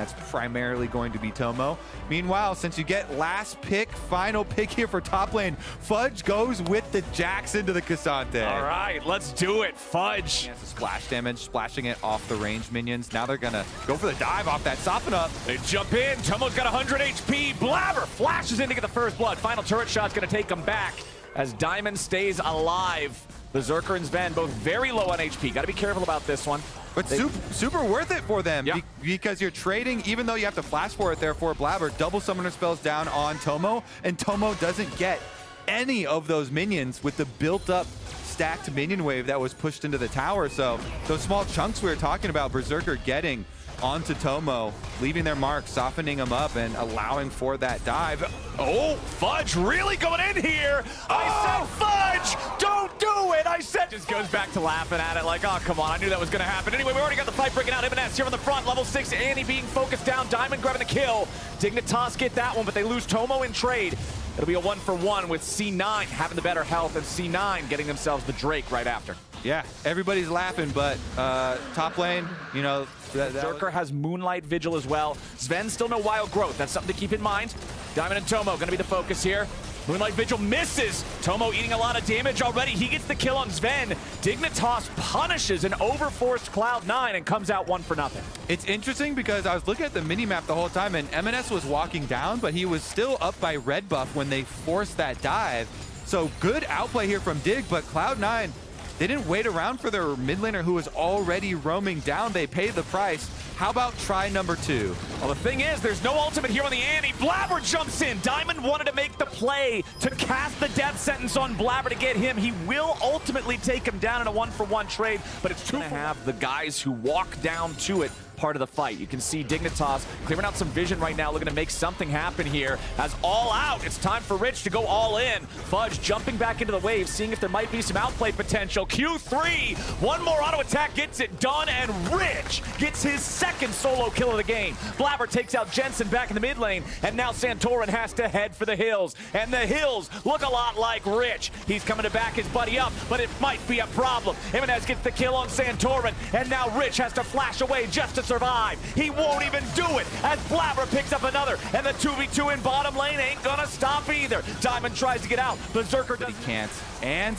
That's primarily going to be Tomo. Meanwhile, since you get last pick, final pick here for top lane, Fudge goes with the Jax into the Cassante. All right, let's do it, Fudge. It's a splash damage, splashing it off the range minions. Now they're gonna go for the dive off that soften up. They jump in, Tomo's got 100 HP. Blabber flashes in to get the first blood. Final turret shot's gonna take him back as Diamond stays alive. Berserker and Sven both very low on HP. Gotta be careful about this one. But super worth it for them, yeah, because you're trading, even though you have to flash for it there for Blabber, double summoner spells down on Tomo, and Tomo doesn't get any of those minions with the built-up stacked minion wave that was pushed into the tower. So those small chunks we were talking about, Berserker getting onto Tomo, leaving their mark, softening him up, and allowing for that dive. Oh, Fudge really going in here. I said, Fudge, don't do it. I said, just goes back to laughing at it like, oh, come on. I knew that was going to happen. Anyway, we already got the fight breaking out. M&S here on the front, level 6. Annie being focused down. Diamond grabbing the kill. Dignitas get that one, but they lose Tomo in trade. It'll be a 1-for-1 with C9 having the better health and C9 getting themselves the Drake right after. Yeah, everybody's laughing, but top lane, you know, Berserker has Moonlight Vigil as well. Sven still no Wild Growth. That's something to keep in mind. Diamond and Tomo going to be the focus here. Moonlight Vigil misses. Tomo eating a lot of damage already. He gets the kill on Sven. Dignitas punishes an overforced Cloud9 and comes out 1-for-0. It's interesting because I was looking at the mini-map the whole time, and M&S was walking down, but he was still up by red buff when they forced that dive. So good outplay here from Dig, but Cloud9, they didn't wait around for their mid laner who was already roaming down. They paid the price. How about try number 2? Well, the thing is, there's no ultimate here on the Annie. Blabber jumps in. Diamond wanted to make the play to cast the death sentence on Blabber to get him. He will ultimately take him down in a 1-for-1 trade, but it's 2 to have the guys who walk down to it part of the fight. You can see Dignitas clearing out some vision right now, looking to make something happen here. As all out, it's time for Rich to go all in. Fudge jumping back into the wave, seeing if there might be some outplay potential. Q3, one more auto attack gets it done, and Rich gets his second solo kill of the game. Blabber takes out Jensen back in the mid lane, and now Santorin has to head for the hills. And the hills look a lot like Rich. He's coming to back his buddy up, but it might be a problem. Jimenez gets the kill on Santorin, and now Rich has to flash away just to survive. He won't even do it as Blabber picks up another, and the 2v2 in bottom lane ain't gonna stop either. Diamond tries to get out. Berserker does. He can't. And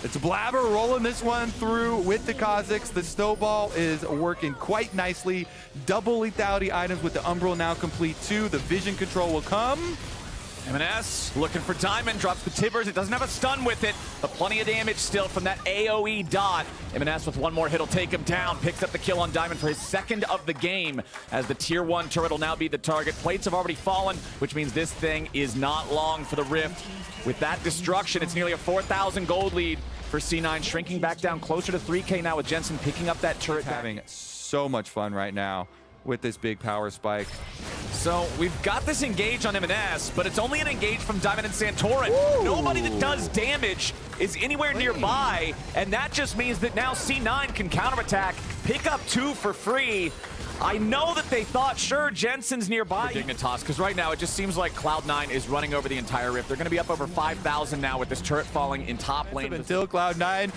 it's Blabber rolling this one through with the Kha'Zix. The snowball is working quite nicely. Double lethality items with the Umbral now complete too. The vision control will come. M&S looking for Diamond, drops the Tibbers. It doesn't have a stun with it, but plenty of damage still from that AoE dot. M&S with one more hit will take him down, picks up the kill on Diamond for his second of the game as the tier 1 turret will now be the target. Plates have already fallen, which means this thing is not long for the Rift. With that destruction, it's nearly a 4,000 gold lead for C9, shrinking back down closer to 3K now with Jensen picking up that turret. Having so much fun right now with this big power spike. So we've got this engage on M&S, but it's only an engage from Diamond and Santorin. Ooh. Nobody that does damage is anywhere nearby, and that just means that now C9 can counterattack, pick up 2 for free. I know that they thought, sure, Jensen's nearby. Dignitas, because right now it just seems like Cloud9 is running over the entire Rift. They're going to be up over 5,000 now with this turret falling in top lane. Until Cloud9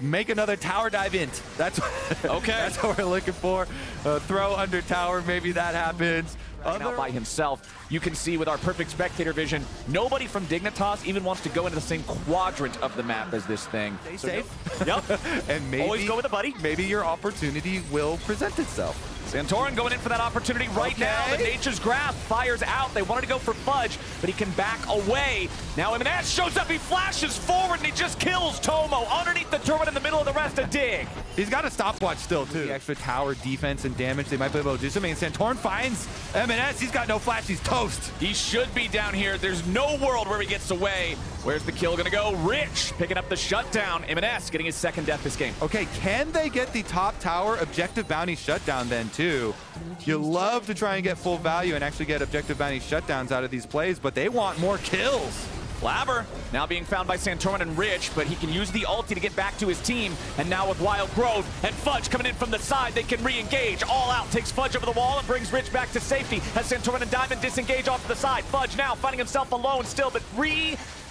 make another tower dive int. That's okay. That's what we're looking for. Throw under tower, maybe that happens. Out by himself. You can see with our perfect spectator vision, nobody from Dignitas even wants to go into the same quadrant of the map as this thing. Stay safe. Yep. And maybe, always go with a buddy. Maybe your opportunity will present itself. Santorin going in for that opportunity right now. The Nature's Grasp fires out. They wanted to go for Fudge, but he can back away. Now M&S shows up. He flashes forward, and he just kills Tomo underneath the turret in the middle of the rest of Dig. He's got a stopwatch still, too. The extra tower defense and damage, they might be able to do something. And Santorin finds M&S. He's got no flash. He's toast. He should be down here. There's no world where he gets away. Where's the kill going to go? Rich picking up the shutdown. M&S getting his second death this game. Okay, can they get the top tower objective bounty shutdown then, too? You love to try and get full value and actually get objective bounty shutdowns out of these plays, but they want more kills. Blabber now being found by Santorin and Rich, but he can use the ulti to get back to his team. And now with Wild Growth and Fudge coming in from the side, they can re-engage. All out takes Fudge over the wall and brings Rich back to safety as Santorin and Diamond disengage off to the side. Fudge now finding himself alone still, but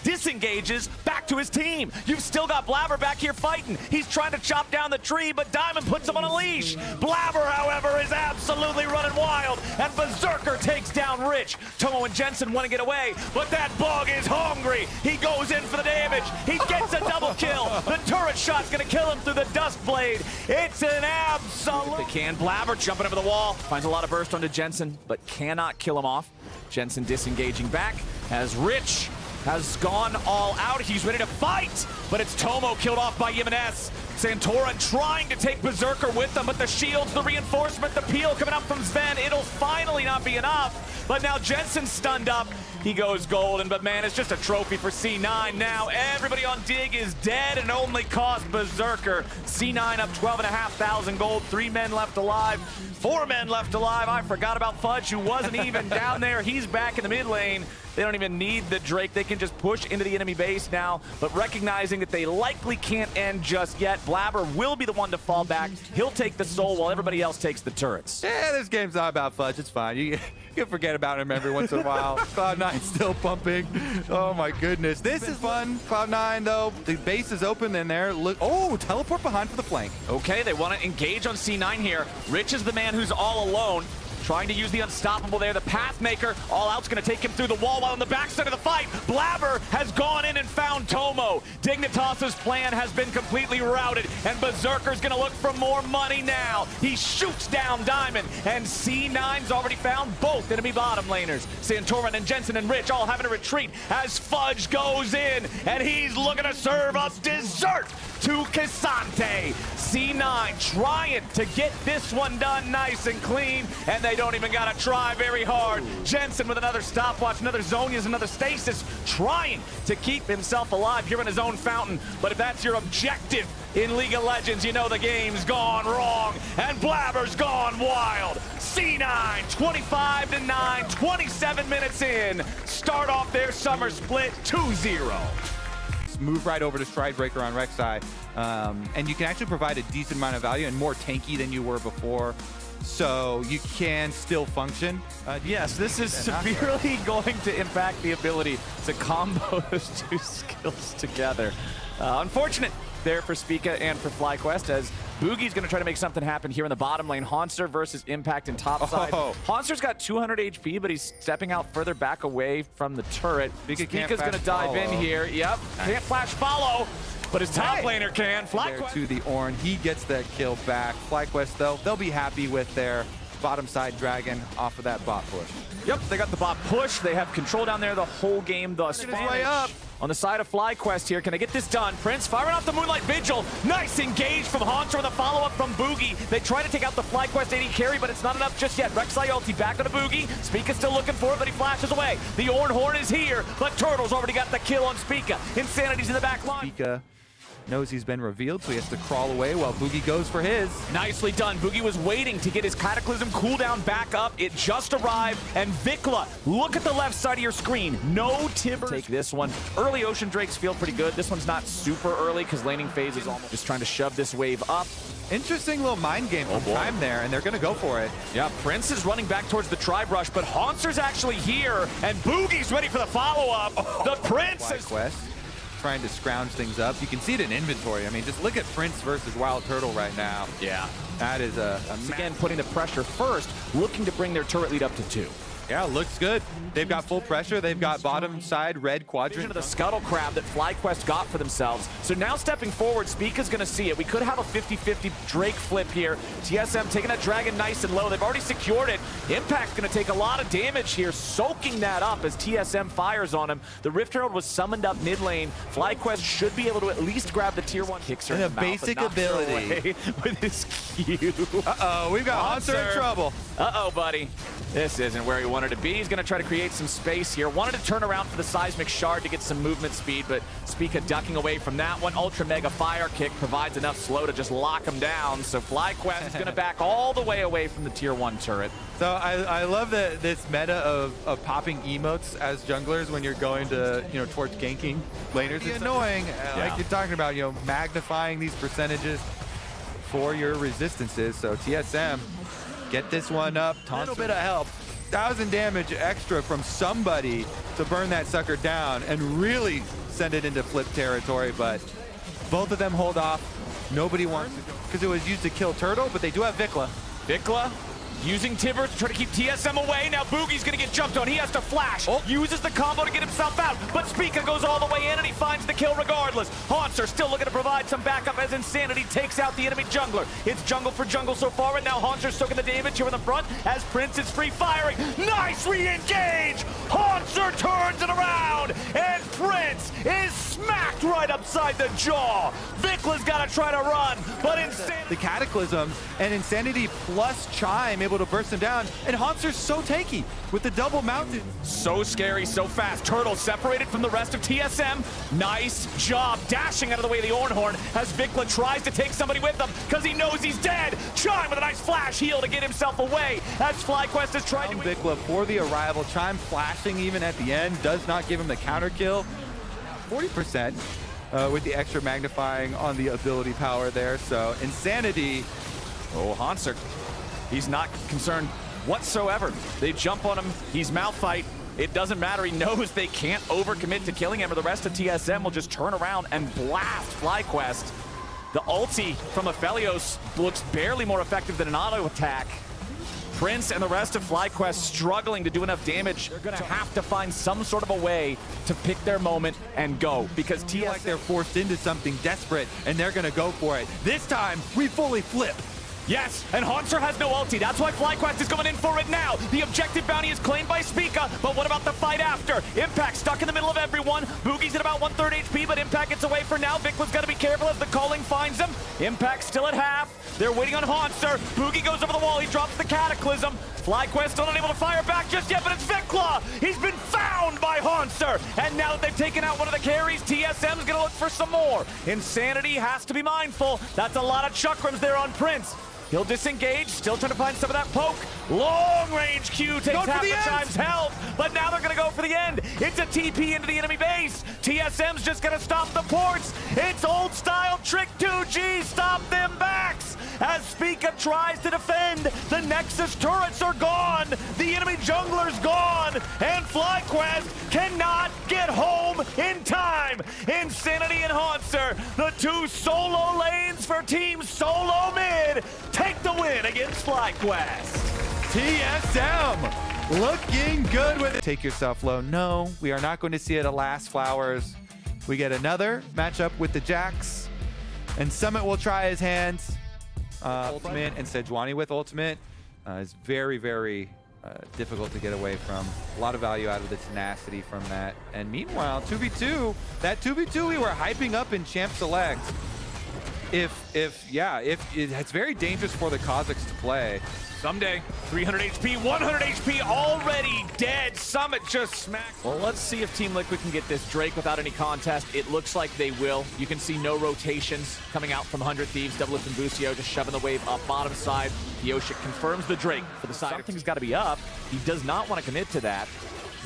disengages back to his team. You've still got Blabber back here fighting. He's trying to chop down the tree, but Diamond puts him on a leash. Blabber, however, is absolutely running wild, and Berserker takes down Rich. Tomo and Jensen want to get away, but that bug is hungry. He goes in for the damage. He gets a double kill. The turret shot's going to kill him through the Dust Blade. It's an absolute... They can. Blabber jumping over the wall. Finds a lot of burst onto Jensen, but cannot kill him off. Jensen disengaging back as Rich has gone all out. He's ready to fight, but it's Tomo killed off by Jimenez. Santorin trying to take Berserker with them, but the shields, the reinforcement, the peel coming up from Sven. It'll finally not be enough, but now Jensen's stunned up. He goes golden, but man, it's just a trophy for C9 now. Everybody on Dig is dead and only cost Berserker. C9 up 12,500 gold, 3 men left alive. 4 men left alive. I forgot about Fudge, who wasn't even down there. He's back in the mid lane. They don't even need the Drake. They can just push into the enemy base now, but recognizing that they likely can't end just yet, Blabber will be the one to fall back. He'll take the soul while everybody else takes the turrets. Yeah, this game's not about Fudge. It's fine. You can forget about him every once in a while. Cloud9 still pumping. Oh my goodness. This is fun. Cloud9 though, the base is open in there. Look, oh, teleport behind for the flank. Okay, they want to engage on C9 here. Rich is the man who's all alone, trying to use the unstoppable there. The Pathmaker, all out's going to take him through the wall while on the backside of the fight. Blabber has gone in and found Tomo. Dignitas's plan has been completely routed, and Berserker's going to look for more money now. He shoots down Diamond, and C9's already found both enemy bottom laners. Santorin and Jensen and Rich all having to retreat as Fudge goes in, and he's looking to serve up dessert to Cassante. C9 trying to get this one done nice and clean, and they don't even gotta try very hard. Jensen with another stopwatch, another Zonias, another stasis, trying to keep himself alive here in his own fountain. But if that's your objective in League of Legends, you know the game's gone wrong, and Blabber's gone wild. C9, 25-9, 27 minutes in. Start off their summer split 2-0. Move right over to Stridebreaker on Rek'Sai, and you can actually provide a decent amount of value and more tanky than you were before, so you can still function. Yes, this is severely going to impact the ability to combo those two skills together. Unfortunate there for Spica and for FlyQuest, as Boogie's going to try to make something happen here in the bottom lane. Haunster versus Impact in top side. Haunster's got 200 HP, but he's stepping out further back away from the turret. Spica's going to dive in here. Yep, can't flash follow, but his top laner can. FlyQuest to the Ornn, he gets that kill back. FlyQuest, though, they'll be happy with their bottom side dragon off of that bot push. Yep, they got the bot push. They have control down there the whole game thus far. Way up. On the side of FlyQuest here, can I get this done? Prince firing off the Moonlight Vigil. Nice engage from Haunter with a follow-up from Boogie. They try to take out the FlyQuest AD carry, but it's not enough just yet. Rek'Sai ulti back on the Boogie. Spica's still looking for it, but he flashes away. The Ornn Horn is here, but Turtle's already got the kill on Spica. Insanity's in the back line. Spica knows he's been revealed, so he has to crawl away while Boogie goes for his. Nicely done. Boogie was waiting to get his Cataclysm cooldown back up. It just arrived, and Vikla, look at the left side of your screen. No Timber. Take this one. Early Ocean Drakes feel pretty good. This one's not super early because laning phase is almost just trying to shove this wave up. Interesting little mind game from Prime there, and they're going to go for it. Yeah, Prince is running back towards the Tri-Brush, but Haunster's actually here, and Boogie's ready for the follow-up. The Prince is... trying to scrounge things up. You can see it in inventory. I mean, just look at Prince versus Wild Turtle right now. Yeah. That is again, putting the pressure first, looking to bring their turret lead up to 2. Yeah, looks good. They've got full pressure. They've got bottom side red quadrant. Of the Scuttle Crab that FlyQuest got for themselves. So now stepping forward, Spica's going to see it. We could have a 50-50 Drake flip here. TSM taking that dragon nice and low. They've already secured it. Impact's going to take a lot of damage here, soaking that up as TSM fires on him. The Rift Herald was summoned up mid lane. FlyQuest should be able to at least grab the tier 1. Kicks her in the mouth, basic ability with his Q. Uh-oh, we've got Haunter in trouble. Uh-oh, buddy. This isn't where he wanted to be. He's going to try to create some space here. Wanted to turn around for the seismic shard to get some movement speed, but Spica ducking away from that one. Ultra Mega Fire Kick provides enough slow to just lock him down. So FlyQuest is going to back all the way away from the tier 1 turret. So I love this meta of popping emotes as junglers when you're going to, towards ganking laners. It's annoying, like you're talking about, magnifying these percentages for your resistances. So TSM, get this one up. A little bit of help. 1,000 damage extra from somebody to burn that sucker down and really send it into flip territory, but both of them hold off. Nobody wants to, because it was used to kill Turtle, but they do have Vikla. Vikla using Tibber to try to keep TSM away. Now Boogie's gonna get jumped on. He has to flash. Uses the combo to get himself out, but Spica goes all the way in and he finds the kill regardless. Haunter still looking to provide some backup as Insanity takes out the enemy jungler. It's jungle for jungle so far, and now Haunter's soaking the damage here in the front as Prince is free firing. Nice re-engage! Haunter turns it around, and Prince is smacked right upside the jaw. Vikla's gotta try to run, but the Cataclysm and Insanity plus Chime able to burst him down, and Haunter's so tanky with the double mounted. So scary, so fast. Turtle separated from the rest of TSM. Nice job dashing out of the way of the Ornhorn as Vikla tries to take somebody with him because he knows he's dead. Chime with a nice flash heal to get himself away as FlyQuest is trying to... Vikla for the arrival. Chime flashing even at the end does not give him the counter kill. 40% with the extra magnifying on the ability power there. So Insanity. Oh, Haunter. He's not concerned whatsoever. They jump on him. He's Malphite. It doesn't matter. He knows they can't overcommit to killing him, or the rest of TSM will just turn around and blast FlyQuest. The ulti from Aphelios looks barely more effective than an auto attack. Prince and the rest of FlyQuest struggling to do enough damage. They're going to have to find some sort of a way to pick their moment and go, because TSM, like they're forced into something desperate, and they're going to go for it. This time, we fully flip. Yes, and Haunter has no ulti. That's why FlyQuest is going in for it now. The objective bounty is claimed by Spica, but what about the fight after? Impact stuck in the middle of everyone. Boogie's at about 1/3 HP, but Impact gets away for now. Vikla's got to be careful as the calling finds him. Impact still at half. They're waiting on Haunter. Boogie goes over the wall. He drops the Cataclysm. FlyQuest still unable to fire back just yet, but it's Vikla. He's been found by Haunter. And now that they've taken out one of the carries, TSM's going to look for some more. Insanity has to be mindful. That's a lot of chakrams there on Prince. He'll disengage, still trying to find some of that poke. Long-range Q takes half the Chime's health, but now they're going to go for the end. It's a TP into the enemy base. TSM's just going to stop the ports. It's old-style Trick 2G. Stop them backs. As Spica tries to defend, the Nexus turrets are gone. The enemy jungler's gone, and FlyQuest cannot get home in time. Insanity and Haunter, the two solo lanes for Team Solo Mid, take the win against FlyQuest. TSM looking good with it. Take yourself low. No, we are not going to see it at Last Flowers. We get another matchup with the Jax, and Summit will try his hands. Ultimate and Sejuani with ultimate is very, very difficult to get away from. A lot of value out of the tenacity from that. And meanwhile, 2v2, that 2v2 we were hyping up in Champ Select. It's very dangerous for the Kazakhs to play. Someday, 300 HP, 100 HP, already dead. Summit just smacked. Well, let's see if Team Liquid can get this Drake without any contest. It looks like they will. You can see no rotations coming out from 100 Thieves. Doublelift and Busio just shoving the wave up bottom side. Pioshik confirms the Drake for the side. Something's got to be up. He does not want to commit to that.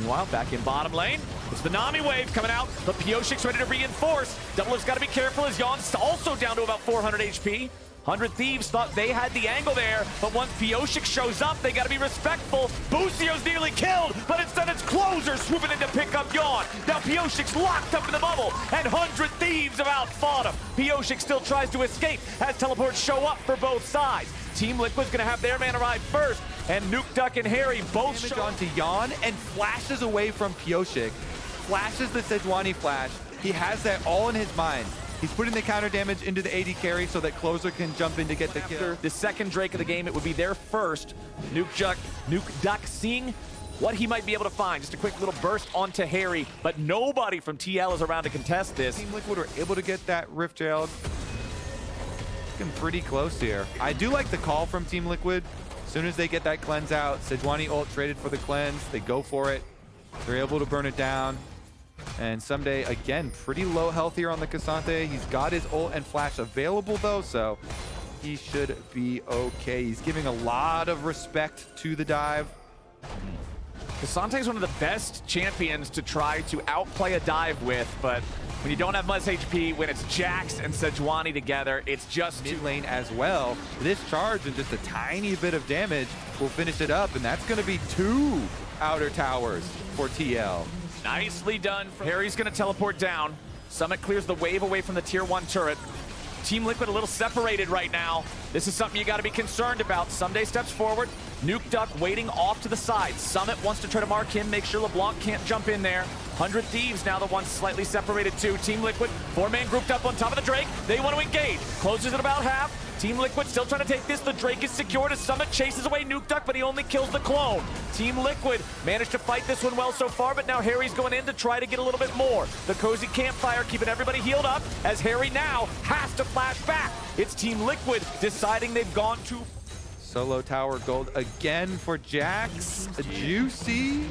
Meanwhile, back in bottom lane, it's the Nami wave coming out, but Pioshik's ready to reinforce. Doublelift's got to be careful as Yon's also down to about 400 HP. 100 Thieves thought they had the angle there, but once Pioshik shows up, they got to be respectful. Busio's nearly killed, but instead it's Closer swooping in to pick up Yon. Now Pioshik's locked up in the bubble, and 100 Thieves have outfought him. Pioshik still tries to escape as teleports show up for both sides. Team Liquid's going to have their man arrive first, and Nuke Duck and Harry both damage onto Yon and flashes away from Pioshik. Flashes the Sejuani flash. He has that all in his mind. He's putting the counter damage into the AD carry so that Closer can jump in to get the kill. The second Drake of the game, it would be their first. Nuke Duck seeing what he might be able to find. Just a quick little burst onto Harry, but nobody from TL is around to contest this. Team Liquid were able to get that Rift Jailed. Looking pretty close here. I do like the call from Team Liquid As soon as they get that cleanse out, Sejuani ult traded for the cleanse. They go for it. They're able to burn it down. And Someday, again, pretty low health here on the K'Sante. He's got his ult and flash available, though, so he should be okay. He's giving a lot of respect to the dive. K'Sante is one of the best champions to try to outplay a dive with, but when you don't have much HP, when it's Jax and Sejuani together, it's just mid lane as well. This charge and just a tiny bit of damage will finish it up, and that's going to be 2 outer towers for TL. Nicely done. Harry's going to teleport down. Summit clears the wave away from the tier 1 turret. Team Liquid a little separated right now. This is something you got to be concerned about. Someday steps forward. Nuke Duck waiting off to the side. Summit wants to try to mark him, make sure LeBlanc can't jump in there. 100 Thieves now the one slightly separated too. Team Liquid, 4-man grouped up on top of the Drake. They want to engage. Closes at about half. Team Liquid still trying to take this. The Drake is secured as Summit chases away Nuke Duck, but he only kills the clone. Team Liquid managed to fight this one well so far, but now Harry's going in to try to get a little bit more. The cozy campfire keeping everybody healed up as Harry now has to flash back. It's Team Liquid deciding they've gone too. Solo tower gold again for Jax. Juicy.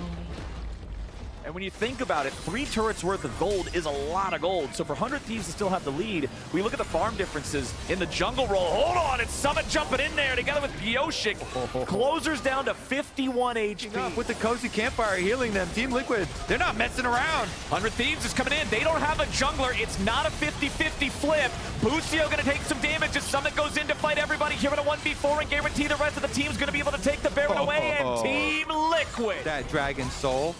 And when you think about it, 3 turrets worth of gold is a lot of gold. So for 100 Thieves to still have the lead, we look at the farm differences in the jungle roll. Hold on, it's Summit jumping in there together with Pioshik. Closers down to 51 HP. With the cozy campfire healing them, Team Liquid, they're not messing around. 100 Thieves is coming in. They don't have a jungler. It's not a 50-50 flip. Busio going to take some damage as Summit goes in to fight everybody here in a 1v4 and guarantee the rest of the team's going to be able to take the Baron away. And Team Liquid. That Dragon Soul.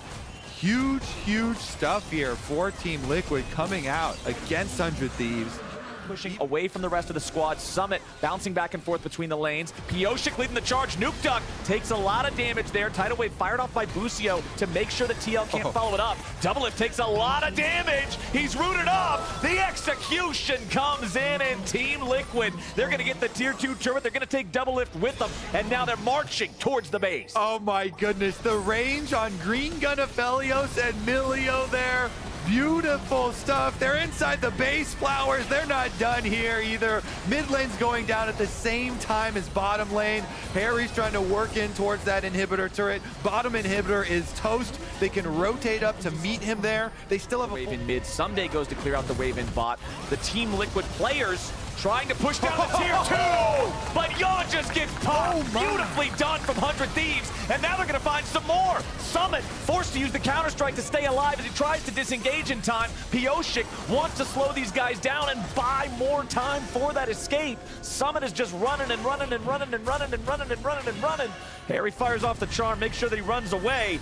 Huge, huge stuff here for Team Liquid coming out against 100 Thieves. Pushing away from the rest of the squad. Summit bouncing back and forth between the lanes. Pioshik leading the charge. Nuke Duck takes a lot of damage there. Tidal Wave fired off by Busio to make sure that TL can't follow it up. Doublelift takes a lot of damage. He's rooted up. The execution comes in, and Team Liquid, they're going to get the tier 2 turret. They're going to take Doublelift with them, and now they're marching towards the base. Oh my goodness, the range on Green Gun Aphelios and Milio there. Beautiful stuff. They're inside the base flowers. They're not done here either. Mid lane's going down at the same time as bottom lane. Harry's trying to work in towards that inhibitor turret. Bottom inhibitor is toast. They can rotate up to meet him there. They still have a wave in mid. Someday goes to clear out the wave in bot. The Team Liquid players trying to push down the tier 2, but Yaw just gets popped. Beautifully done from 100 Thieves, and now they're going to find some more. Summit forced to use the counter-strike to stay alive as he tries to disengage in time. Pioshik wants to slow these guys down and buy more time for that escape. Summit is just running and running and running and running and running and running and running. Harry fires off the charm, makes sure that he runs away.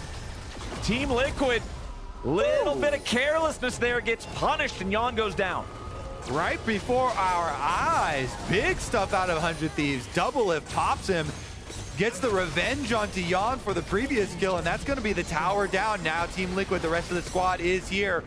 Team Liquid, little bit of carelessness there, gets punished, and Yon goes down. Right before our eyes. Big stuff out of 100 Thieves. Doublelift pops him. Gets the revenge onto Yon for the previous kill, and that's going to be the tower down now. Team Liquid, the rest of the squad is here.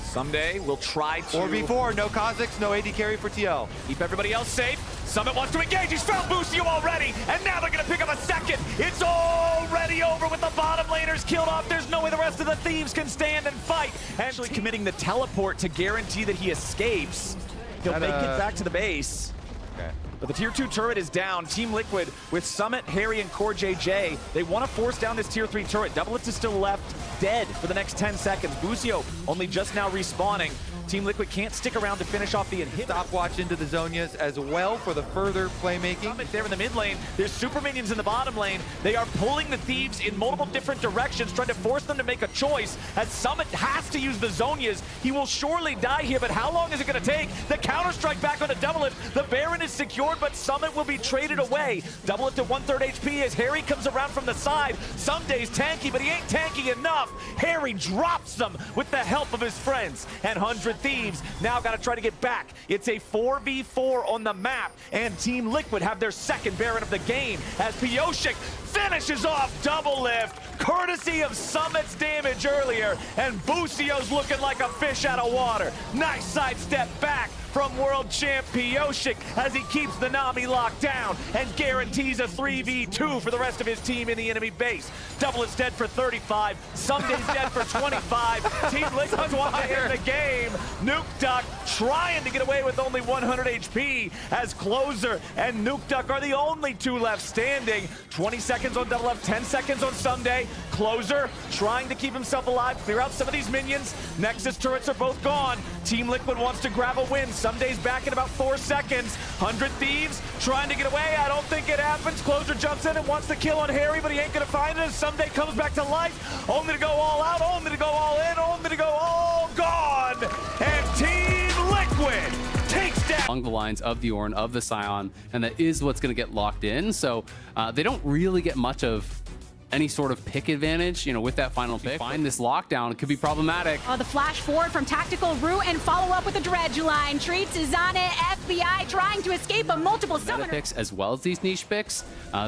Someday we'll try to 4v4, no Kha'Zix, no AD carry for TL. Keep everybody else safe. Summit wants to engage. He's found Busio already, and now they're going to pick up a second. It's already over with the bottom laners killed off. There's no way the rest of the Thieves can stand and fight. Actually committing the teleport to guarantee that he escapes. He'll make it back to the base. Okay. But the tier 2 turret is down. Team Liquid with Summit, Harry, and Core JJ. They want to force down this tier 3 turret. Doublelift is still left dead for the next 10 seconds. Busio only just now respawning. Team Liquid can't stick around to finish off the inhibitor. Stopwatch into the Zonias as well for the further playmaking. Summit there in the mid lane. There's super minions in the bottom lane. They are pulling the Thieves in multiple different directions, trying to force them to make a choice. As Summit has to use the Zonias, he will surely die here, but how long is it going to take? The counter-strike back on the Doublelift. The Baron is secured, but Summit will be traded away. Doublelift at 1/3 HP as Harry comes around from the side. Someday's tanky, but he ain't tanky enough. Harry drops them with the help of his friends. And 100 Thieves now got to try to get back. It's a 4v4 on the map, and Team Liquid have their second Baron of the game as Pioshik finishes off Doublelift, courtesy of Summit's damage earlier, and Busio's looking like a fish out of water. Nice sidestep back from world champ Pioshik as he keeps the Nami locked down and guarantees a 3v2 for the rest of his team in the enemy base. Double is dead for 35, Sunday's dead for 25. Team Liquid's want to end the game. Nuke Duck trying to get away with only 100 HP as Closer and Nuke Duck are the only two left standing. 20 seconds on Double F, 10 seconds on Sunday. Closer trying to keep himself alive, clear out some of these minions. Nexus turrets are both gone. Team Liquid wants to grab a win. Sunday's back in about 4 seconds. 100 Thieves trying to get away. I don't think it happens. Closer jumps in and wants to kill on Harry, but he ain't gonna find it as Sunday comes back to life. Only to go all out, only to go all in, only to go all gone. And Team Liquid takes down along the lines of the Ornn, of the Scion, and that is what's going to get locked in. So they don't really get much of any sort of pick advantage, you know, with that final pick. Find this lockdown, it could be problematic. The flash forward from Tactical Root and follow up with a dredge line. Treats is on it. FBI trying to escape a multiple summoner. Picks as well as these niche picks,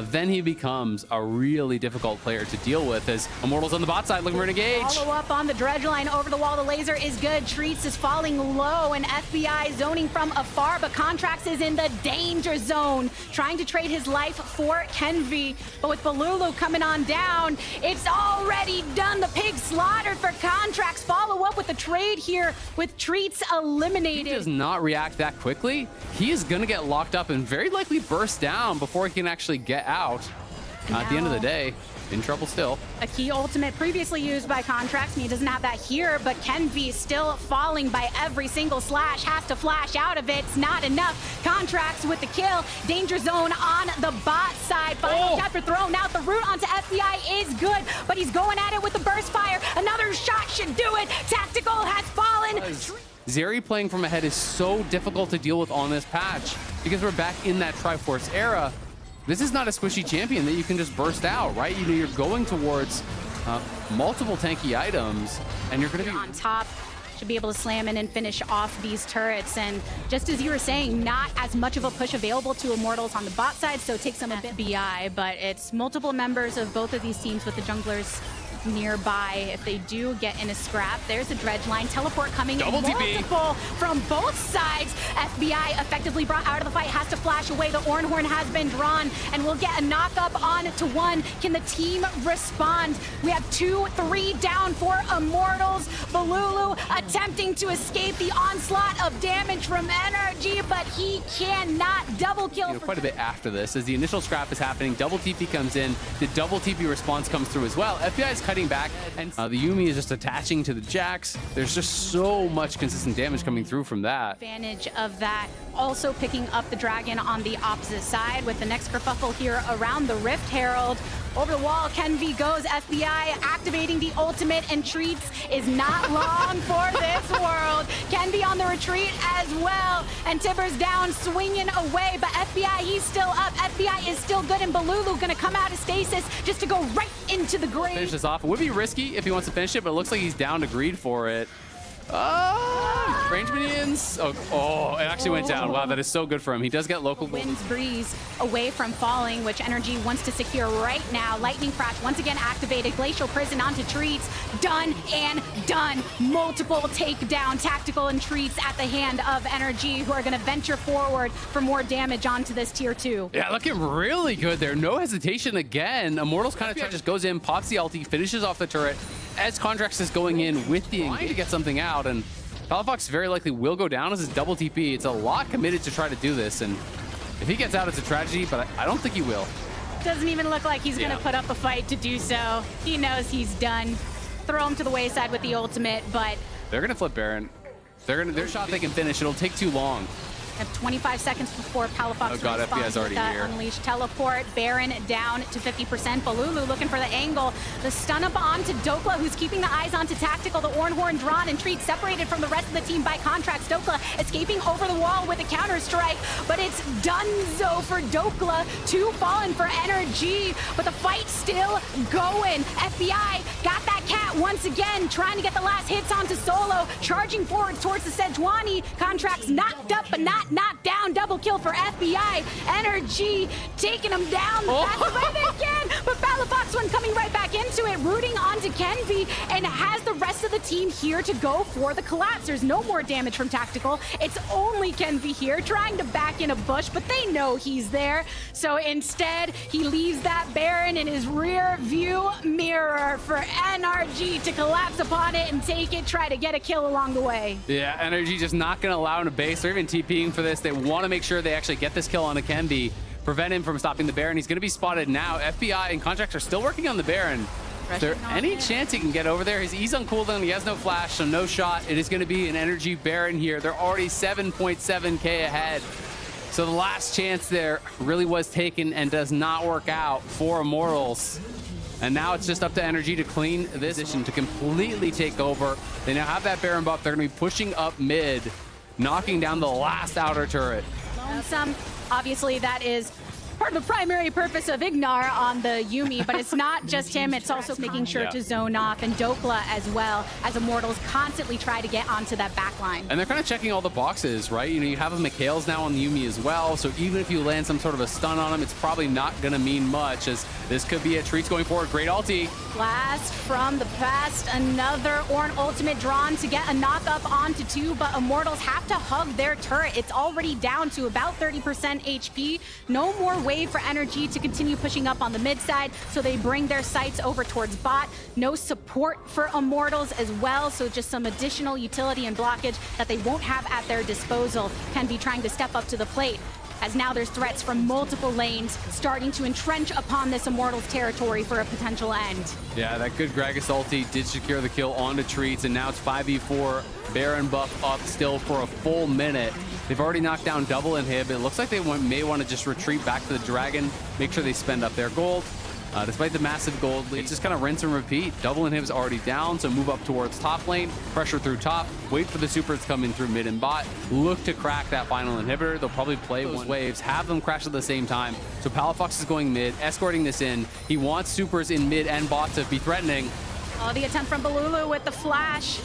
then he becomes a really difficult player to deal with as Immortal's on the bot side looking for an engage. Follow up on the dredge line over the wall. The laser is good. Treats is falling low and FBI zoning from afar, but Contracts is in the danger zone, trying to trade his life for Kenvi. But with Balulu coming on down, it's already done. The pig slaughtered for Contracts. Follow up with the trade here with Treats eliminated. If he does not react that quickly, he is going to get locked up and very likely burst down before he can actually get out. At the end of the day, in trouble still. A key ultimate previously used by Contracts, and he doesn't have that here, but Kenvi still falling by every single slash, has to flash out of it. It's not enough. Contracts with the kill. Danger zone on the bot side. Final chapter thrown out. The route onto FBI is good, but he's going at it with the burst fire. Another shot should do it. Tactical has fallen. Zeri playing from ahead is so difficult to deal with on this patch because we're back in that Triforce era. This is not a squishy champion that you can just burst out, right? You know, you're going towards multiple tanky items, and you're going to be on top. Should be able to slam in and finish off these turrets. And just as you were saying, not as much of a push available to Immortals on the bot side, so it takes them a bit BI, but it's multiple members of both of these teams with the junglers nearby. If they do get in a scrap, there's a dredge line. Teleport coming in multiple from both sides. FBI effectively brought out of the fight, has to flash away. The Ornhorn has been drawn and we'll get a knock up on to 1. Can the team respond? We have 2-3 down for Immortals. Balulu attempting to escape the onslaught of damage from Energy, but he cannot. Double kill. You know, quite a bit after this, as the initial scrap is happening, double TP comes in, the double TP response comes through as well. FBI is cutting back, and the Yuumi is just attaching to the Jax. There's just so much consistent damage coming through from that. Advantage of that. Also picking up the dragon on the opposite side with the next kerfuffle here around the Rift Herald. Over the wall, Kenvi goes. FBI activating the ultimate, and Treats is not long for this world. Kenvi on the retreat as well, and Tibbers down, swinging away, but FBI, he's still up. FBI is still good, and Balulu gonna come out of stasis just to go right into the grave. Finish this off. It would be risky if he wants to finish it, but it looks like he's down to greed for it. Range minions. Oh, it actually went down. Wow, that is so good for him. He does get local. Winds breeze away from falling, which Energy wants to secure right now. Lightning Crash once again activated. Glacial Prison onto Treats. Done and done. Multiple takedown. Tactical and Treats at the hand of Energy, who are going to venture forward for more damage onto this tier 2. Yeah, looking really good there. No hesitation again. Immortals kind of just goes in, pops the ulti, finishes off the turret as Contracts is going in with the engage to get something out, and Palafox very likely will go down as his double TP. It's a lot committed to try to do this, and if he gets out, it's a tragedy, but I don't think he will. Doesn't even look like he's going to put up a fight to do so. He knows he's done. Throw him to the wayside with the ultimate, but they're going to flip Baron. Their shot they can finish. It'll take too long. Have 25 seconds before Palafox FBI's already here. Unleash teleport. Baron down to 50%. Balulu looking for the angle. The stun up onto Dokla, who's keeping the eyes onto Tactical. The Ornhorn drawn and Treat separated from the rest of the team by Contracts. Dokla escaping over the wall with a counter strike, but it's donezo for Dokla. 2 fallen for Energy, but the fight still going. FBI got that cat once again, trying to get the last hits onto Solo, charging forward towards the Sejuani. Contracts knocked up, but not knocked down. Double kill for FBI. Energy taking him down the fastest way they can, but Palafox one coming right back into into it, rooting onto Kenvi, and has the rest of the team here to go for the collapse. There's no more damage from Tactical. It's only Kenvi here trying to back in a bush, but they know he's there. So instead, he leaves that Baron in his rear view mirror for NRG to collapse upon it and take it, try to get a kill along the way. Yeah, NRG just not going to allow him to base. They're even TPing for this. They want to make sure they actually get this kill on a Kenvi, prevent him from stopping the Baron. He's going to be spotted now. FBI and Contracts are still working on the Baron. Is there any chance he can get over there? He's on cooldown. He has no flash, so no shot. It is going to be an NRG Baron here. They're already 7.7K ahead. So the last chance there really was taken and does not work out for Immortals. And now it's just up to NRG to clean this position, to completely take over. They now have that Baron buff. They're going to be pushing up mid, knocking down the last outer turret. Obviously, that is part of the primary purpose of Ignar on the Yuumi, but it's not just him, it's also making sure to zone off, and Dokla as well, as Immortals constantly try to get onto that back line. And they're kind of checking all the boxes, right? You know, you have a Mikhail's now on the Yuumi as well, so even if you land some sort of a stun on him, it's probably not going to mean much, as this could be a Treats going forward. Great ulti. Blast from the past, another Ornn ultimate drawn to get a knock up onto 2, but Immortals have to hug their turret. It's already down to about 30% HP. No more way for NRG to continue pushing up on the mid side, so they bring their sights over towards bot. No support for Immortals as well, so just some additional utility and blockage that they won't have at their disposal. Can be trying to step up to the plate, as now there's threats from multiple lanes starting to entrench upon this Immortals territory for a potential end. Yeah, that good Gragas ulti did secure the kill onto Treats, and now it's 5v4. Baron buff up still for a full minute. They've already knocked down double inhib. It looks like they may want to just retreat back to the Dragon, make sure they spend up their gold. Despite the massive gold lead, it's just kind of rinse and repeat. Double inhib's already down, so move up towards top lane, pressure through top, wait for the supers to come in through mid and bot, look to crack that final inhibitor. They'll probably play those waves, have them crash at the same time. So Palafox is going mid, escorting this in. He wants supers in mid and bot to be threatening. Oh, the attempt from Balulu with the flash.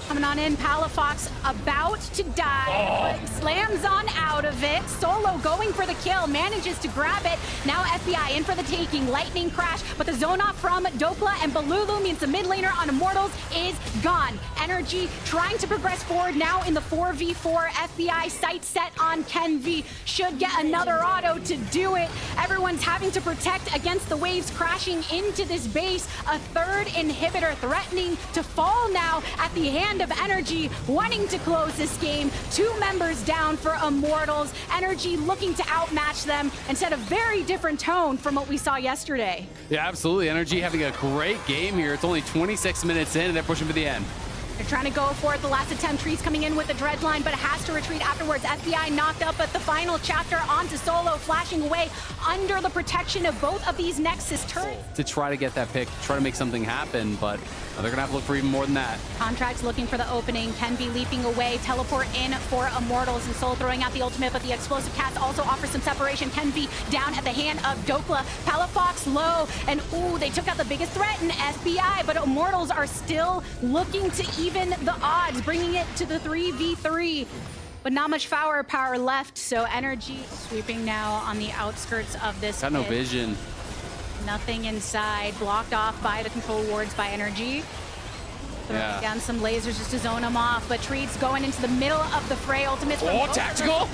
Coming on in, Palafox about to die, but slams on out of it. Solo going for the kill, manages to grab it. Now FBI in for the taking, lightning crash, but the zone off from Dokla and Balulu means the mid laner on Immortals is gone. NRG trying to progress forward now in the 4v4. FBI sight set on Kenvi, should get another auto to do it. Everyone's having to protect against the waves crashing into this base. A third inhibitor threatening to fall now at the hand of NRG, wanting to close this game. 2 members down for Immortals. NRG looking to outmatch them and set a very different tone from what we saw yesterday. Yeah, absolutely. NRG having a great game here. It's only 26 minutes in and they're pushing for the end. They're trying to go for it. The last attempt, Trees coming in with the dread line, but it has to retreat afterwards. FBI knocked up at the final chapter onto Solo, flashing away under the protection of both of these Nexus turrets. To try to get that pick, try to make something happen, but they're going to have to look for even more than that. Contracts looking for the opening, can be leaping away, teleport in for Immortals, and Soul throwing out the ultimate, but the explosive cast also offers some separation. Can be down at the hand of Dokla. Palafox low, and ooh, they took out the biggest threat in FBI, but Immortals are still looking to even the odds, bringing it to the 3v3. But not much firepower left, so NRG sweeping now on the outskirts of this Got no vision. Nothing inside, blocked off by the control wards by NRG. Throwing down some lasers just to zone them off, but Treats going into the middle of the fray. Ultimates from Tactical!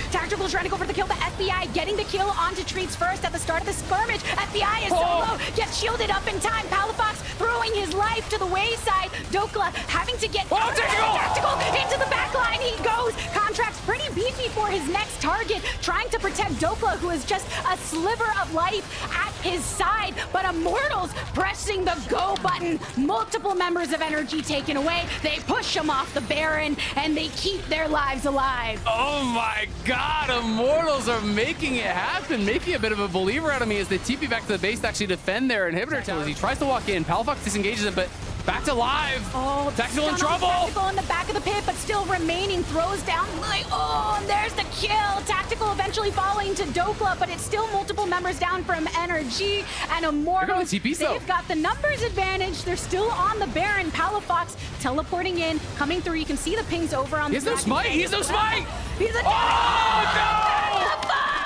Tactical trying to go for the kill, but FBI getting the kill onto Treats first at the start of the skirmish. FBI is solo, gets shielded up in time. Palafox throwing his life to the wayside. Dokla having to get Tactical into the back line. He goes. Contract's pretty beefy for his next target, trying to protect Dokla, who is just a sliver of life at his side, but Immortals pressing the go button. Multiple members of NRG taken away. They push them off the Baron, and they keep their lives alive. Oh my God, Immortals are making it happen, making a bit of a believer out of me as they TP back to the base to actually defend their inhibitor tower. He tries to walk in, Palafox disengages him, but back to live. Oh, Tactical in trouble. Tactical in the back of the pit, but still remaining. Throws down. Oh, and there's the kill. Tactical eventually falling to Dokla, but it's still multiple members down from NRG and Immortals. They've got the numbers advantage. They're still on the Baron. Palafox teleporting in, coming through. You can see the pings over on the He has no smite. He has no smite. He's a no!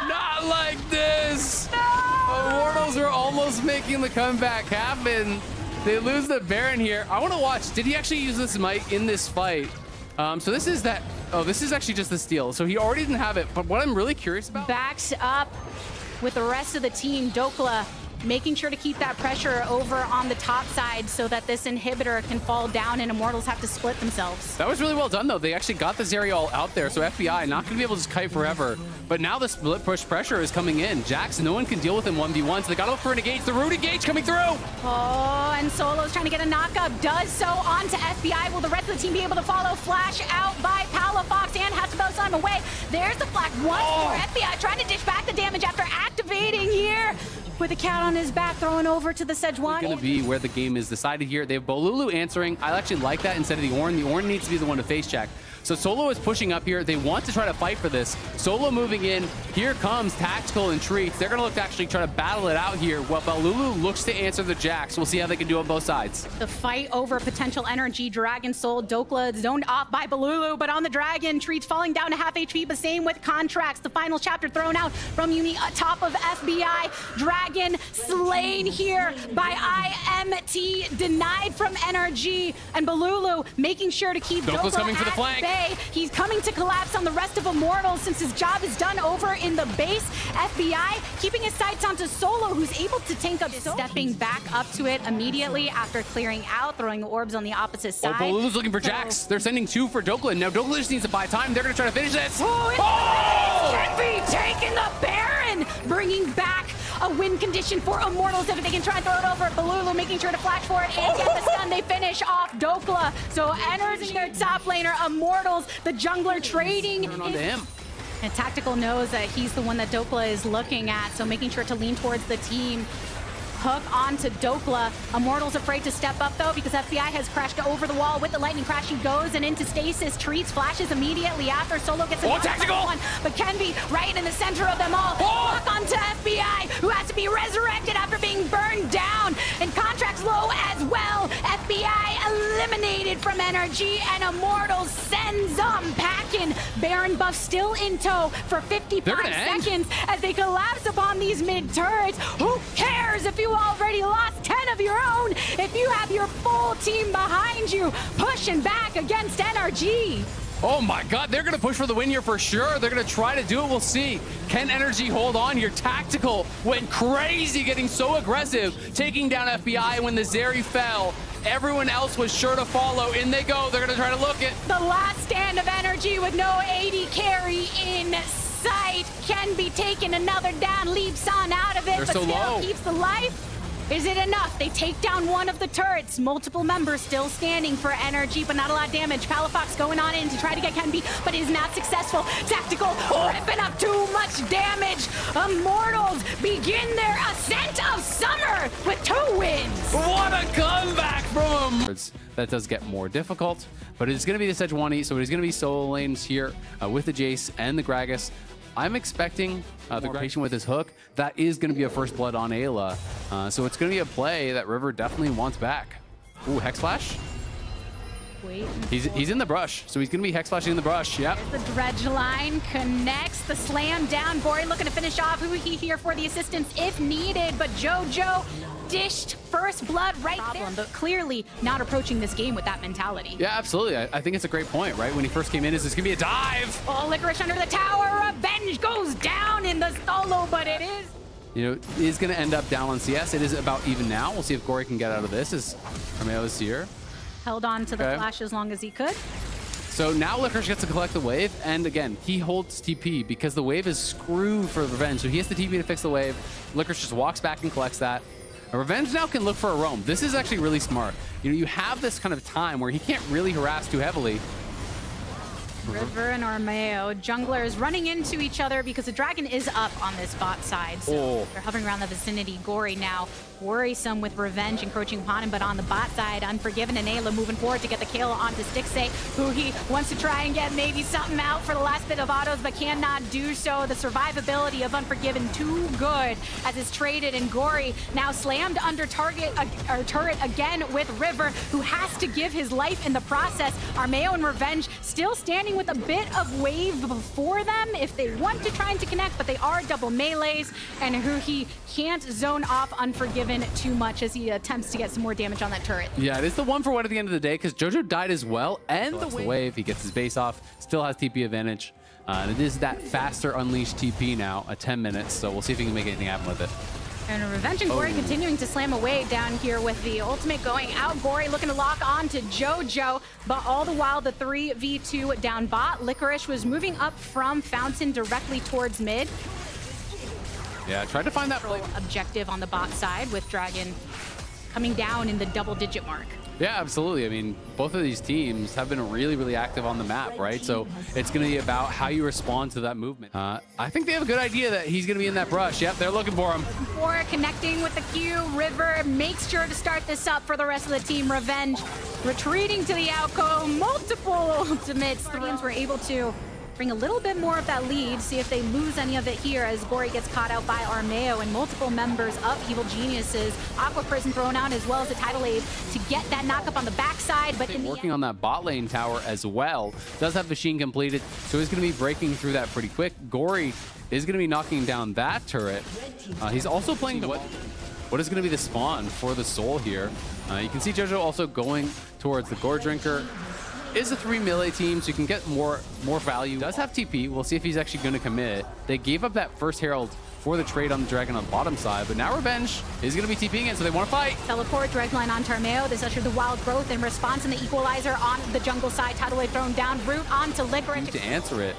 Not like this. No! Immortals Immortals are almost making the comeback happen. They lose the Baron here. I want to watch. Did he actually use this might in this fight? So this is that. Oh, this is actually just the steal. So he already didn't have it. But what I'm really curious about. Backs up with the rest of the team. Dokla making sure to keep that pressure over on the top side so that this inhibitor can fall down and Immortals have to split themselves. That was really well done, though. They actually got the Zerial out there, so FBI not going to be able to just kite forever. But now the split push pressure is coming in. Jax, no one can deal with him 1v1, so they got to look for an engage. The root engage coming through! Oh, and Solo's trying to get a knockup. Does so onto FBI. Will the rest of the team be able to follow? Flash out by Palafox and has to bow Slime away. There's the flag once more. FBI trying to dish back the damage after activating here. With a cat on his back, throwing over to the Sejuani. Going to be where the game is decided here. They have Bolulu answering. I actually like that instead of the Ornn. The Ornn needs to be the one to face check. So Solo is pushing up here. They want to try to fight for this. Solo moving in. Here comes Tactical and Treats. They're going to look to actually try to battle it out here. Well, Bolulu looks to answer the Jax. We'll see how they can do on both sides. The fight over potential energy. Dragon Soul, Dokla zoned off by Bolulu, but on the Dragon, Treats falling down to half HP, but same with Contracts. The final chapter thrown out from Uni atop of FBI. Dragon slain here by IMT, denied from NRG, and Bolulu making sure to keep Dokla's Dokla coming for the flank. Bay. He's coming to collapse on the rest of Immortals since his job is done over in the base. FBI keeping his sights onto Solo, who's able to tank up, stepping back up to it immediately after clearing out, throwing the orbs on the opposite side. Oh, Bolulu's looking for Jax. They're sending 2 for Dokla. Now Dokla just needs to buy time. They're going to try to finish this. Kenby taking the Baron, bringing back a win condition for Immortals if they can try and throw it over. Bolulu making sure to flash for it and get the stun. They finish off Dokla. So enters their top laner, Immortals, the jungler trading. Turn on to him. And Tactical knows that he's the one that Dokla is looking at, so making sure to lean towards the team. Hook onto Dokla. Immortals afraid to step up though because FBI has crashed over the wall with the lightning crash. He goes and into stasis. Treats flashes immediately after. Solo gets a Tactical one, but Kenby right in the center of them all. Walk onto FBI, who has to be resurrected after being burned down. And Contracts low as well. FBI eliminated from NRG, and Immortals sends them packing. Baron buff still in tow for 55 seconds as they collapse upon these mid turrets. Who cares if you already lost 10 of your own? If you have your full team behind you, pushing back against NRG. Oh my god, they're going to push for the win here for sure. They're going to try to do it. We'll see. Can NRG hold on here? Tactical went crazy, getting so aggressive, taking down FBI when the Zeri fell. Everyone else was sure to follow. In they go. They're going to try to look it. The last stand of NRG with no AD carry in sight. Can be taken another down, leaps on out of it, but still keeps the life. Is it enough? They take down one of the turrets. Multiple members still standing for NRG, but not a lot of damage. Palafox going on in to try to get Kenby, but is not successful. Tactical ripping up too much damage. Immortals begin their ascent of summer with 2 wins. What a comeback from them. That does get more difficult, but it's going to be the Sejuani, so it's going to be solo lanes here with the Jace and the Gragas. I'm expecting the patient with his hook. That is going to be a first blood on Ayla. So it's going to be a play that River definitely wants back. Ooh, Hex Flash. Wait. He's in the brush, so he's going to be Hex Flashing in the brush. Yep. There's the dredge line connects the slam down. Gory looking to finish off. Huhi here for the assistance if needed, but JoJo dished first blood right there. But clearly not approaching this game with that mentality. Yeah, absolutely. I think it's a great point, right? When he first came in, is this going to be a dive? Oh, Licorice under the tower. Revenge goes down in the solo, but it is. You know, it is going to end up down on CS. It is about even now. We'll see if Gory can get out of this as Armeo is here. Held on to the flash as long as he could. So now Licorice gets to collect the wave, and again, he holds TP because the wave is screwed for Revenge, so he has the TP to fix the wave. Licorice just walks back and collects that. Revenge now can look for a roam. This is actually really smart. You know, you have this kind of time where he can't really harass too heavily. River and Armeo, junglers running into each other because the dragon is up on this bot side. So they're hovering around the vicinity. Gory now worrisome with Revenge encroaching upon him, but on the bot side, Unforgiven and Ayla moving forward to get the kill onto Stixxay, who he wants to try and get maybe something out for the last bit of autos, but cannot do so. The survivability of Unforgiven too good as it's traded, and Gory now slammed under turret again with River, who has to give his life in the process. Armeo and Revenge still standing with a bit of wave before them if they want to try and to connect, but they are double melees, and Huhi can't zone off Unforgiven too much as he attempts to get some more damage on that turret. Yeah, it is the 1-for-1 at the end of the day because JoJo died as well, and the wave. He gets his base off, still has TP advantage. And it is that faster unleashed TP now at 10 minutes, so we'll see if he can make anything happen with it. And Revenge and Gory continuing to slam away down here with the ultimate going out. Gory looking to lock on to JoJo, but all the while the 3v2 down bot. Licorice was moving up from Fountain directly towards mid. Yeah, tried to find that objective on the bot side with Dragon coming down in the double-digit mark. Yeah, absolutely. I mean, both of these teams have been really, really active on the map, right? So it's going to be about how you respond to that movement. I think they have a good idea that he's going to be in that brush. Yep, they're looking for him. For connecting with the Q, River makes sure to start this up for the rest of the team. Revenge retreating to the outgo. Multiple ultimates. The teams were able to bring a little bit more of that lead, see if they lose any of it here as Gory gets caught out by Armeo and multiple members of Evil Geniuses. Aqua Prison thrown out as well as a tidal wave to get that knock up on the backside. But working on that bot lane tower as well. Does have machine completed, so he's going to be breaking through that pretty quick. Gory is going to be knocking down that turret. He's also playing what is going to be the spawn for the Soul here. You can see JoJo also going towards the Gore Drinker. Is a 3 melee team, so you can get more value. Does have TP. We'll see if he's actually going to commit. They gave up that first Herald for the trade on the Dragon on the bottom side, but now Revenge is going to be TPing it, so they want to fight. Teleport, Dragline on Armeo. This ushered the Wild Growth in response, and the Equalizer on the jungle side. Tidal Wave thrown down. Root onto Licorice. To answer it,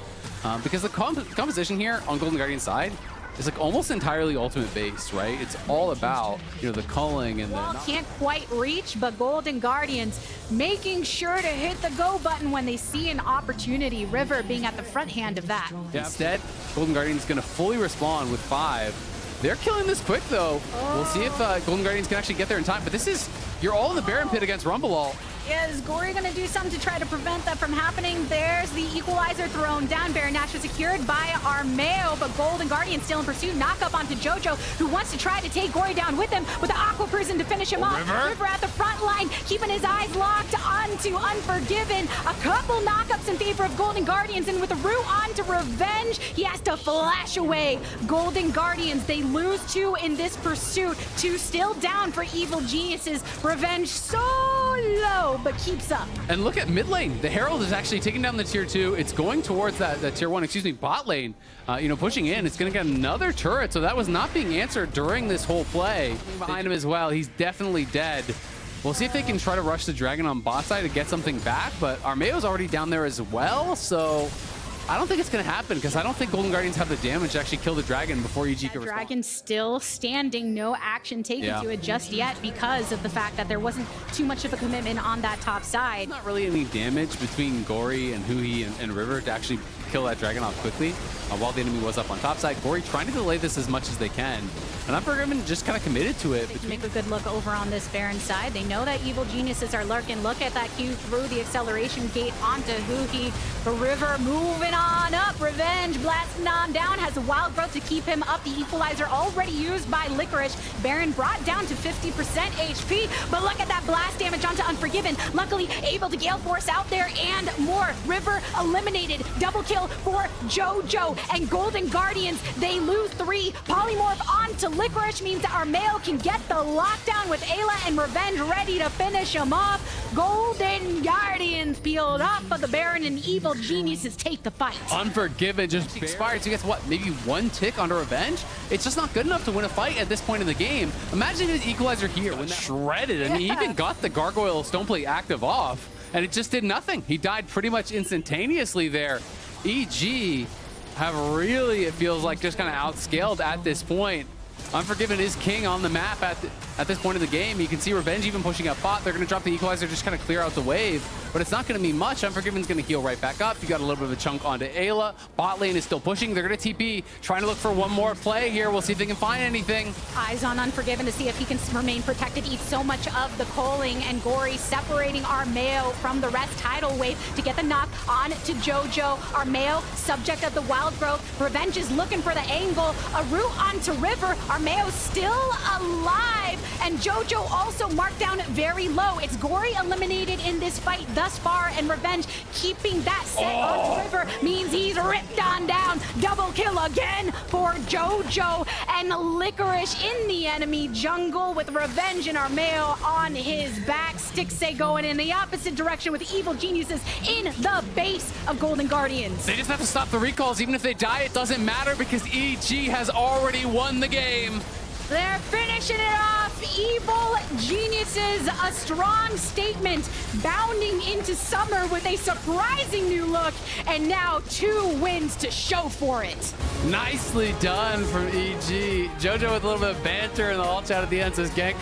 because the composition here on Golden Guardian side is like almost entirely ultimate based, right? It's all about, you know, the culling and the... Can't quite reach, but Golden Guardians making sure to hit the go button when they see an opportunity. River being at the front hand of that. Yeah. Instead, Golden Guardians going to fully respawn with 5. They're killing this quick, though. We'll see if Golden Guardians can actually get there in time. But this is... You're all in the Baron pit against Rumble. Is Gory going to do something to try to prevent that from happening? There's the Equalizer thrown down. Baron naturally secured by Armeo, but Golden Guardian still in pursuit. Knock up onto JoJo, who wants to try to take Gory down with him with the Aqua Prison to finish him off. River at the front line, keeping his eyes locked onto Unforgiven. A couple knockups in favor of Golden Guardians, and with the root onto Revenge, he has to flash away. Golden Guardians, they lose 2 in this pursuit. 2 still down for Evil Geniuses. Revenge so low, but keeps up. And look at mid lane. The Herald is actually taking down the tier 2. It's going towards that tier 1, excuse me, bot lane. You know, pushing in. It's going to get another turret, so that was not being answered during this whole play. Behind him as well. He's definitely dead. We'll see if they can try to rush the Dragon on bot side to get something back, but Armeo's already down there as well, so... I don't think it's going to happen because I don't think Golden Guardians have the damage to actually kill the Dragon before EG can respond. Dragon still standing, no action taken to it just yet because of the fact that there wasn't too much of a commitment on that top side. Not really any damage between Gory and Huhi and River to actually kill that Dragon off quickly while the enemy was up on top side. Gory trying to delay this as much as they can. And Unforgiven just kind of committed to it. They can make a good look over on this Baron side. They know that Evil Geniuses are lurking. Look at that Q through the acceleration gate onto Huhi. The River moving on up. Revenge blasting on down. Has a Wild Growth to keep him up. The Equalizer already used by Licorice. Baron brought down to 50% HP. But look at that blast damage onto Unforgiven. Luckily able to Gale Force out there and more. River eliminated. Double kill for JoJo. And Golden Guardians, they lose 3. Polymorph onto Licorice means that Armeo can get the lockdown with Ayla and Revenge ready to finish him off. Golden Guardians peeled off, but the Baron and Evil Geniuses take the fight. Unforgiven just expired. So guess what? Maybe 1 tick onto Revenge? It's just not good enough to win a fight at this point in the game. Imagine his Equalizer here when that shredded, and he even got the Gargoyle Stoneplate active off, and it just did nothing. He died pretty much instantaneously there. EG have really, it feels like, just kind of outscaled at this point. Unforgiven is king on the map at this point of the game. You can see Revenge even pushing up bot. They're going to drop the Equalizer, just kind of clear out the wave, but it's not going to be much. Unforgiven's going to heal right back up. You got a little bit of a chunk onto Ayla. Bot lane is still pushing. They're going to TP, trying to look for one more play here. We'll see if they can find anything. Eyes on Unforgiven to see if he can remain protected. Eats so much of the culling, and Gory separating Armeo from the rest. Tidal Wave to get the knock on to JoJo. Armeo, subject of the Wild Growth. Revenge is looking for the angle. A root onto River. Armeo still alive, and JoJo also marked down very low. It's Gory eliminated in this fight thus far, and Revenge keeping that set on River means he's ripped on down. Double kill again for JoJo, and Licorice in the enemy jungle with Revenge and Armeo on his back. Stixxay going in the opposite direction with Evil Geniuses in the base of Golden Guardians. They just have to stop the recalls. Even if they die, it doesn't matter because EG has already won the game. They're finishing it off. Evil Geniuses, a strong statement, bounding into summer with a surprising new look, and now 2 wins to show for it. Nicely done from EG. JoJo with a little bit of banter in the alt chat at the end says, gank